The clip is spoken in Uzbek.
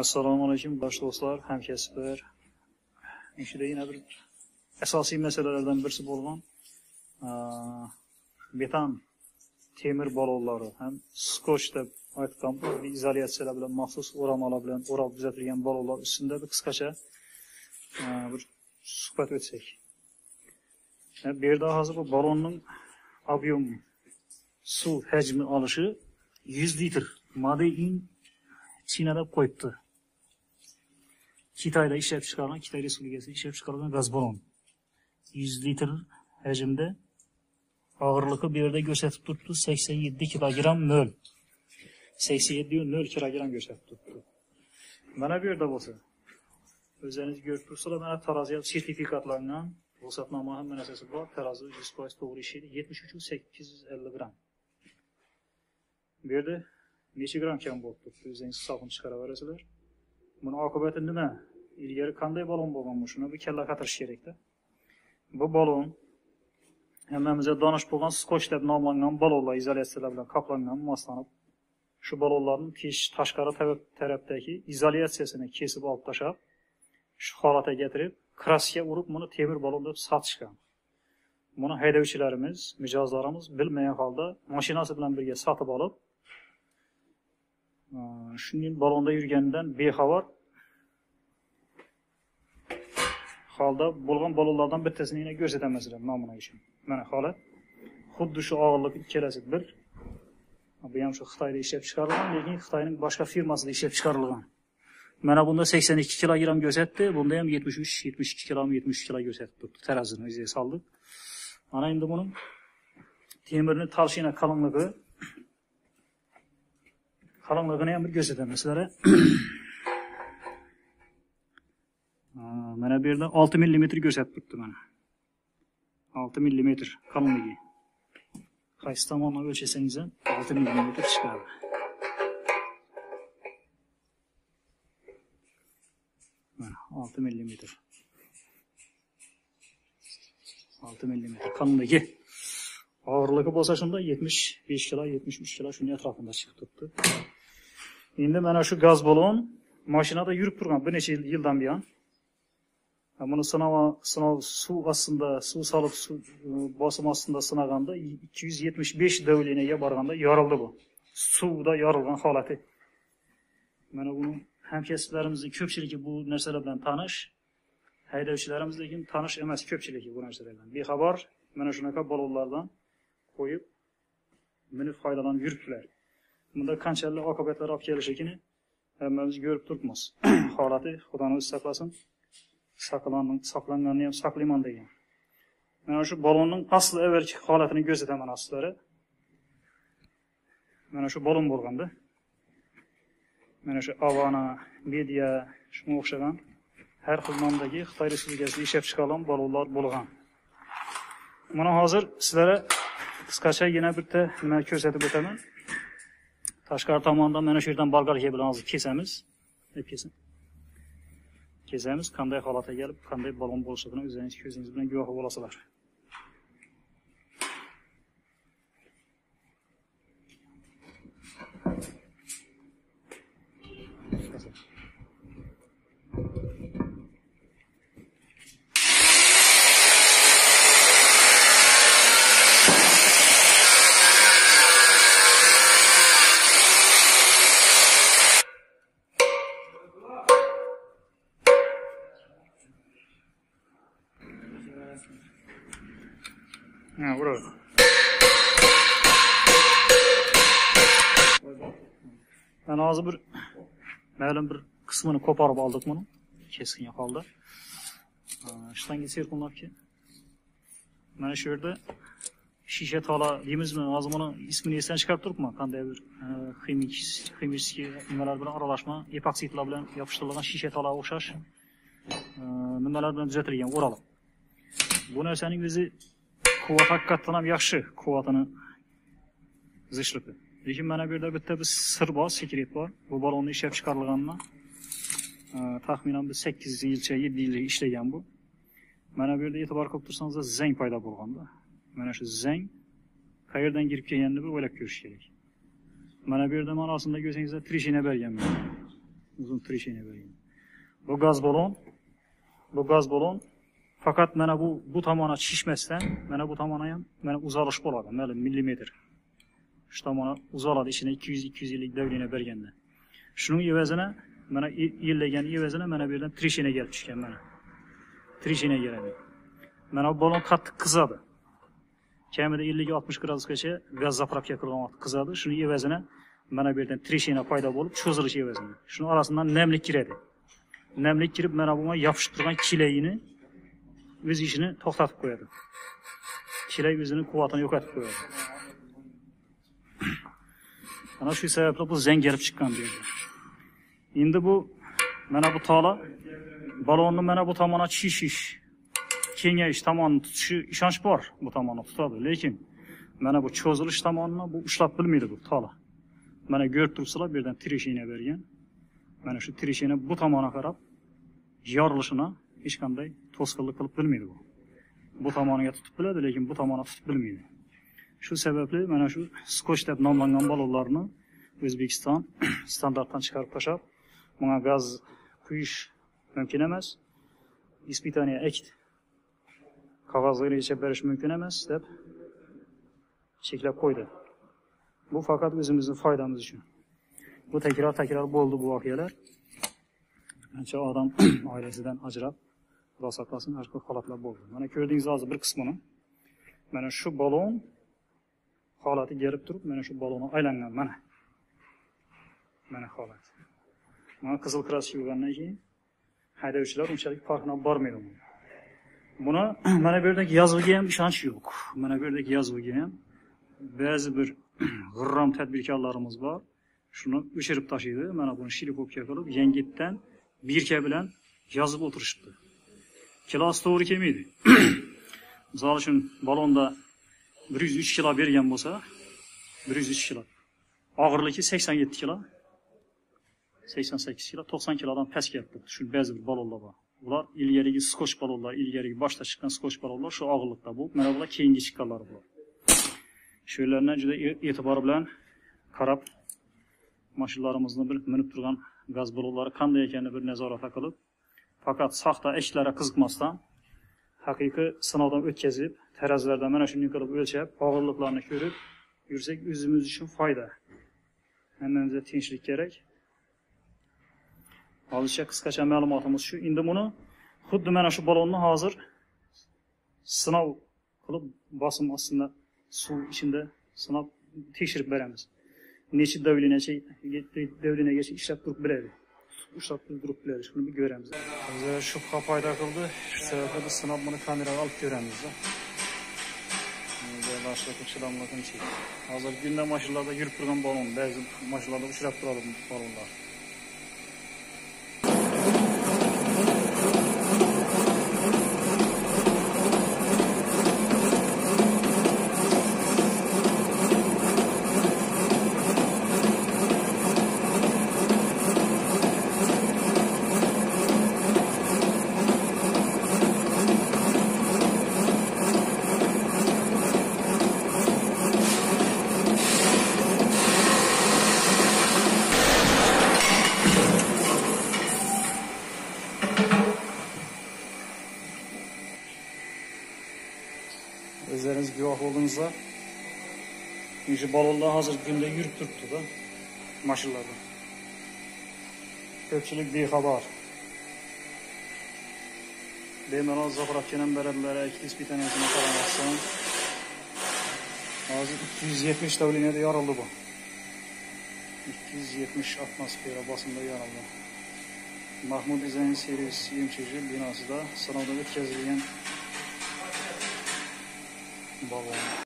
Assalomu alaykum do'stlar, hamkasblar. Ishida yana bir asosiy masalalardan birisi bo'lgan beton temir balonlari ham skotch deb aytgan bu izolyatsiyalar bilan maxsus o'ramalar bilan o'rab tuzatilgan balonlar ustida bir qisqacha bir suhbat o'tsak. Bu yerda hozir bu balonning ob'yem suv hajmi olishi 100 litr made in China deb qo'yibdi. Xitoyda ishlab chiqarilgan, Xitoy Respublikasida ishlab chiqarilgan gaz balon 100 litr hajmda og'irligi bu yerda ko'rsatib turibdi 87 kilogramm mol. 87,0 kilogramm ko'rsatib turibdi. Mana bu yerda bo'lsa, o'zingiz ko'rib turibsizlar, mana taroziga sertifikatlangan ruxsatnoma ham narsasi bor, tarozi 100% to'g'ri ishlaydi, 73,850 gram. Bu yerda necha gram kam bo'lib turibdi, o'zingiz hisobini chiqaraverasizlar. Buni oqibati nima? Ilgari qanday balon bo'lgan bu? Shuni bir kalla qatirish kerak-da. Bu balon hammamizga donish bo'lgan skotch deb nomlangan balonlar izolyatsiyalar bilan qoplangan, moslanib. Shu balonlarning tashqari tarafdagi izolyatsiyasini kesib olib tashlab, shu holatga keltirib, kraska urib, buni temir balon deb sotishgan. Buni haydovchilarimiz, mijozlarimiz bilmagan holda mashinasi bilan birga sotib olib, shunday balonda yurganidan bexabar holda bo'lgan balonlardan bittasini yana ko'rsatamasizlar nomini uchun. Mana holat. Xuddi shu og'irlik ikkalasi bir. Bu ham shu Xitoyda ishlab chiqarilgan, lekin Xitoyning boshqa firmasida ishlab chiqarilgan. Mana bunda 82 kilogramm ko'rsatdi, bunda ham 72 kilogramm, 73 kg ko'rsatib turibdi. Tarazini o'ziga soldik. Mana endi buning temirni talshina qalinligini ham bir ko'rsataman sizlarga. Mana bu yerda 6 mm ko'rsatib turibdi mana. 6 mm qalinligi. Qaysi tomondan o'lchasangiz ham 6 mm chiqadi. Mana 6 mm. 6 mm qalinligi. Og'irligi bo'lsa shunda 75 kg, 73 kg shunday atrofida chiqib turibdi. Endi mana shu gaz balon mashinada yurib turgan bir necha yildan buyon. Buni sinov suv ostida, suv solib bosim ostida sinaganda 275 davlinaga borganda yorildi bu. Suvda yorilgan holati. Mana buni hamkasblarimizning ko'pchiligi bu narsalar bilan tanish, haydovchilarimiz lekin tanish emas ko'pchiligi bu narsalar bilan. Bexabar mana shunaqa balonlardan qo'yib minib foydalanib yuribdilar. Bunda qanchalik oqibatlar olib kelishini hammamiz ko'rib turibmiz. Holati Xudoning o'zi saqlasin. Saqlanganini ham saqlayman degan. Mana shu balonning asli avvalgi holatini ko'rsataman sizlarga. Mana shu balon bo'lganda. Mana shu Avana, Media shunga o'xshagan har xil nomdagi Xitoy Respublikasida ishlab chiqarilgan balonlar bo'lgan. Mana hozir sizlarga qisqacha yana bitta nima ko'rsatib o'taman. Tashqari tomondan mana shu yerdan bolgarka bilan hozir kesamiz. Kesamiz, qanday holatga kelib, qanday balon bo'lishini o'zingiz ko'zingiz bilan guvoh bo'lasizlar. Burada. Ben hozir bir ma'lum bir qismini ko'parib oldik buni. Keskin holda. Shtanga serkunlabki. Mana shu yerda shisha tola deymizmi? Hozir buni ismini esdan chiqarib turibman. Qanday bir ximik nimalar bilan aralashma, epoksidlar bilan yopishtirilgan shisha tola o'xshash nimalar bilan tuzatilgan o'ralib. Bu narsaning o'zi quvvat haqiqatan ham yaxshi, quvvatini zishligi. Lekin mana bu yerda bitta bir sir bor, sekret bor. Bu balonni ishlab chiqarilganini taxminan 8 yilcha, 7 yil ishlagan bu. Mana bu yerda e'tibor qilib tursangiz, zang paydo bo'lganda. Mana shu zang qayerdan kirib kelganini bir o'ylab ko'rish kerak. Mana bu yerda ma'nosida ko'rsangizlar trishina bergan. uzun trishina bergan. Bu gaz balon fakat mana bu tomoni shishmasdan, mana bu tomoni ham mana uzalish bo'ladi, mana millimetr. Shu tomoni uzaladi, ichine 200-250 davlina berganda. Shuning evazini mana yellagan evazini mana bu yerdan trishina kelib tushgan mana. Trishina keladi. Mana bu balon qattiq qizadi. Kamida 50-60 gradusgacha gaz zapravka qilgan vaqt qizadi. Shuning evazini mana bu yerdan trishina paydo bo'lib, cho'zilish evazini. Shuning orasidan namlik kiradi. Namlik kirib mana bunga yopishib turgan kilayini o'z ishini to'xtatib qo'yadi. Kilay o'zining quvvatini yo'qotib qo'yadi. Ana shu sababli bu zang kelib chiqqan bu yerda. Endi bu mana bu tola balonni mana bu tomoniga shishish, kengayish tomonini tutishi ishonch bor, bu tomonni tutadi. Lekin mana bu cho'zilish tomonini bu ushlab bilmaydi bu tola. Mana ko'rib turibsizlar, bu yerdan trishina bergan. Mana shu trishina bu tomonga qarab yorilishini hech qanday to'sqinlik qilib bilmaydi bu. Bu tomoniga tutib biladi, lekin bu tomoniga tutib bilmaydi. Shu sababli mana shu skoch deb nomlangan balonlarni O'zbekiston standartdan chiqarib tashlab, bunga gaz quyish mumkin emas. Ispitaniya akt qog'ozlarigacha berish mumkin emas deb cheklab qo'ydi. Bu faqat o'zimizning foydamiz uchun. Bu takrar bo'ldi bu voqealar. Ancha odam oilasidan ajrab, Xudo saqlasin, boshqa holatlar bo'ldi. Mana ko'rdingiz hozir bir qismini. Mana shu balon holati kelib turib, mana shu balonni aylangan mana. Mana holat. Mana qizil kraska yurgandan keyin haydovchilar unchalik farqina bormaydi. Buni mana bu yerdagi yozuvga ham ishonch yo'q. Mana bu yerdagi yozuvga ham ba'zi bir g'irrom tadbirkorlarimiz bor. Shuni o'chirib tashlaydi. Mana buni shilipopka qilib, yangitdan birka bilan yozib o'tirishibdi. Kilosi to'g'ri kelmaydi. Misol uchun balonda 103 kilo bergan bo'lsa, 103 kilo. Og'irligi 87 kilo. 88 kilo, 90 kilodan past kelibdi. Shu ba'zi bir balonlar bor. Ular ilgarigi skoch balonlar, ilgarigi boshda chiqqan skoch balonlar shu og'irlikda bu. Mana bular keyingi chiqqanlari bular. Shularga juda e'tibor bilan qarab, mashinlarimizni bir minib turgan gaz balonlari qanday ekanini bir nazorat qilib, faqat soxta ishlarga qiziqmasdan haqiqiy sinovdan o'tkazib, tarozilardan mana shunday qilib o'lchab, og'irliklarni ko'rib yursak o'zimiz uchun foyda. Hammamizga tinchlik kerak. Hozircha qisqacha ma'lumotimiz shu. Endi buni xuddi mana shu balonni hozir sinov qilib, bosim ostida suv ichida sinov tekshirib beramiz. Necha davrinagacha ishlab turib biladi. Ushlab turib biladi. Shuni ko'ramiz. Hozir shubha paydo qildi. Shu sababli biz sinov buni kameraga olib ko'ramiz. Hozir kunda mashinalarda yurib turgan balon, ba'zi mashinalarda uchrab turadi balonlar. O'zlaringiz guvoh bo'ldingizlar. Shu balonlar hozir kunda yurib turibdi-da mashinalarda. Ko'pchilik bexabar. Bemalol zapravkadan beradilar, ispitaniyasini qaramasdan. Hozir 270 davlinada yorildi bu. 270 atmosfera bosimda yorildi. Mahmud Dizayn servis MCJ binosida sinovdan o'tkazilgan balon.